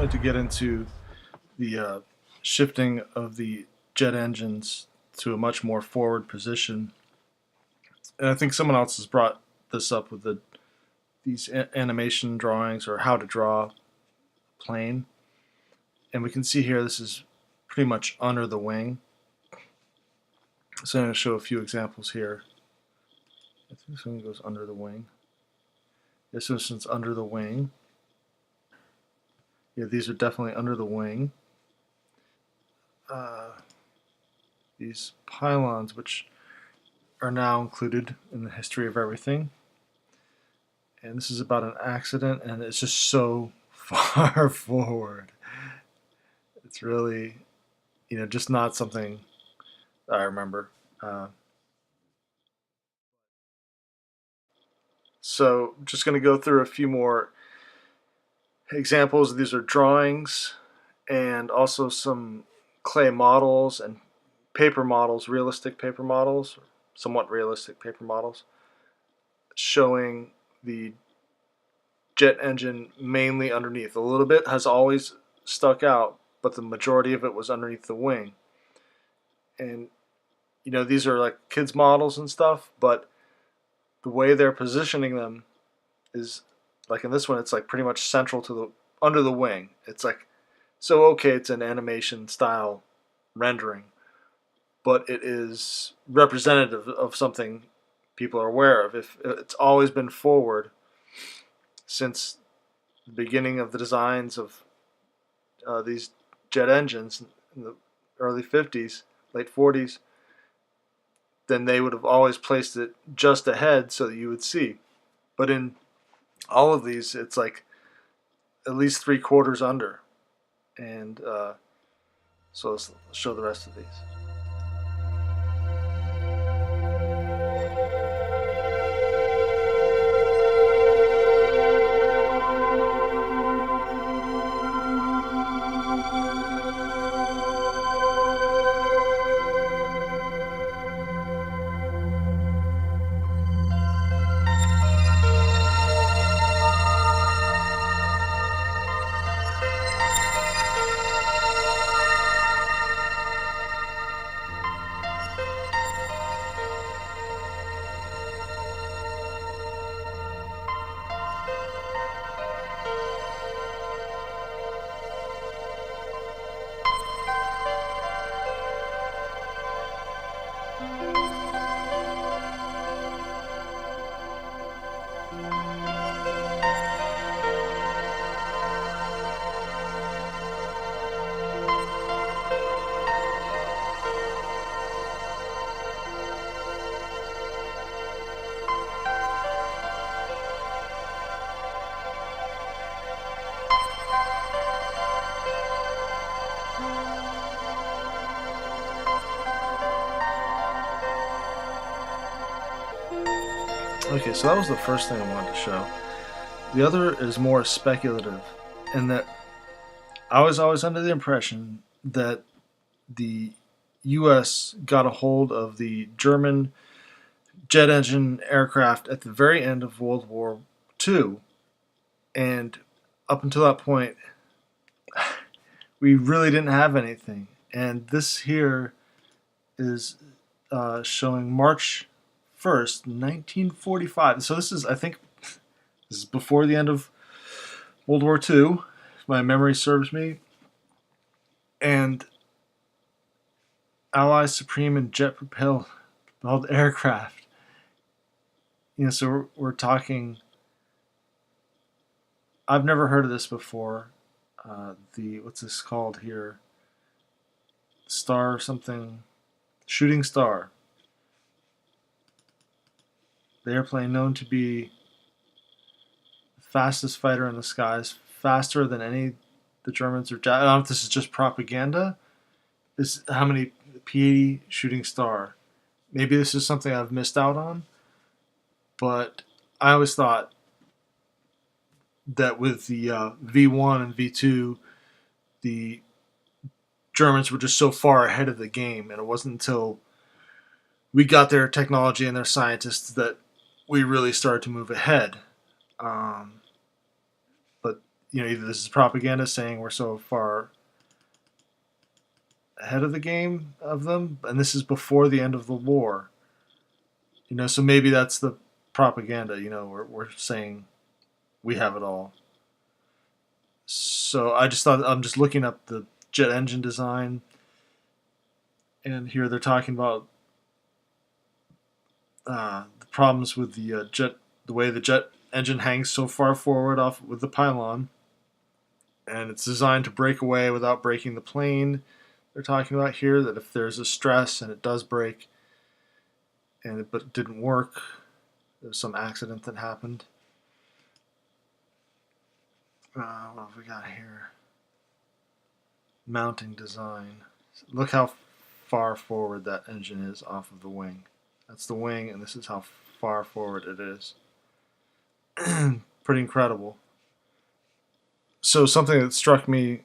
like to get into the shifting of the jet engines to a much more forward position. And I think someone else has brought this up with these animation drawings or how to draw a plane. And we can see here this is pretty much under the wing. So I'm going to show a few examples here. I think this one goes under the wing. This one's under the wing. Yeah, these are definitely under the wing. These pylons, which are now included in the history of everything. And this is about an accident, and it's just so far forward. It's really, just not something I remember. So I'm just going to go through a few more examples. These are drawings and also some clay models and paper models, realistic paper models, somewhat realistic paper models, showing the jet engine mainly underneath. A little bit has always stuck out, but the majority of it was underneath the wing. And these are like kids models and stuff, but the way they're positioning them is like in this one, it's like pretty much central to the under the wing. It's like, so okay, it's an animation style rendering, but it is representative of something people are aware of. If it's always been forward since the beginning of the designs of these jet engines in the early 50s, late 40s, then they would have always placed it just ahead so that you would see. But in all of these, it's like at least 3/4 under. And so let's show the rest of these. Okay, so that was the first thing I wanted to show. The other is more speculative, in that I was always under the impression that the U.S. got a hold of the German jet engine aircraft at the very end of World War II, and up until that point, we really didn't have anything. And this here is showing March 1st, 1945. So this is, I think, this is before the end of World War II, if my memory serves me. And Allied Supreme and jet propelled aircraft. So we're talking. I've never heard of this before. What's this called here? Star something, Shooting Star. The airplane known to be the fastest fighter in the skies, faster than any the Germans or I don't know if this is just propaganda. This how many P-80 Shooting Star. Maybe this is something I've missed out on, but I always thought that with the V1 and V2, the Germans were just so far ahead of the game, and it wasn't until we got their technology and their scientists that we really started to move ahead. But either this is propaganda saying we're so far ahead of the game of them, and this is before the end of the war. So maybe that's the propaganda. We're saying we have it all. So I just thought, I'm just looking up the jet engine design, and here they're talking about the problems with the way the jet engine hangs so far forward off with the pylon, and it's designed to break away without breaking the plane. They're talking about here that if there's a stress and it does break, but it didn't work, there's some accident that happened. What have we got here? Mounting design. Look how far forward that engine is off of the wing. That's the wing, and this is how far forward it is. Pretty incredible. So something that struck me,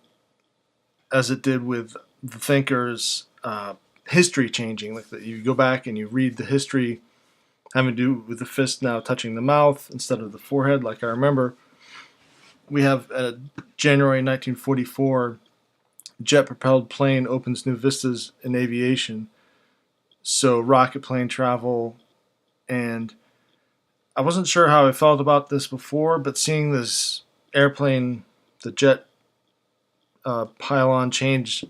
as it did with the thinkers, history changing. Like you go back and you read the history having to do with the fist now touching the mouth instead of the forehead. Like I remember, we have a January 1944 jet-propelled plane opens new vistas in aviation. So rocket plane travel, and I wasn't sure how I felt about this before, but seeing this airplane, the jet pylon change,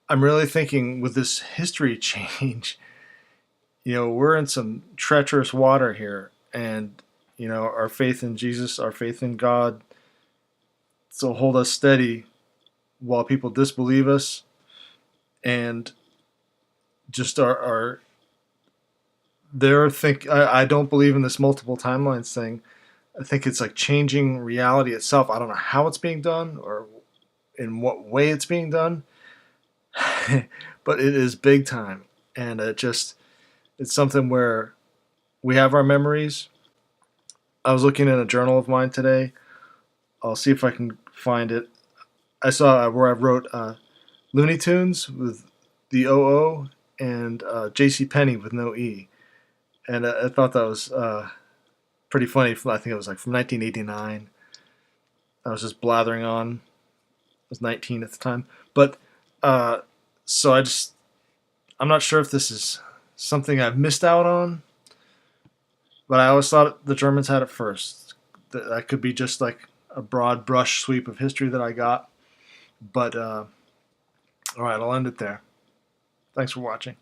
I'm really thinking with this history change, we're in some treacherous water here, and our faith in Jesus, our faith in God, will hold us steady while people disbelieve us, and just I don't believe in this multiple timelines thing. I think it's like changing reality itself. I don't know how it's being done or in what way it's being done, but it is big time, and it's something where we have our memories. I was looking in a journal of mine today. I'll see if I can find it. I saw where I wrote Looney Tunes with the OO and J.C. Penney with no E. And I thought that was pretty funny. I think it was like from 1989. I was just blathering on. I was 19 at the time. But so I'm not sure if this is something I've missed out on, but I always thought the Germans had it first. That could be just like a broad brush sweep of history that I got. But all right, I'll end it there. Thanks for watching.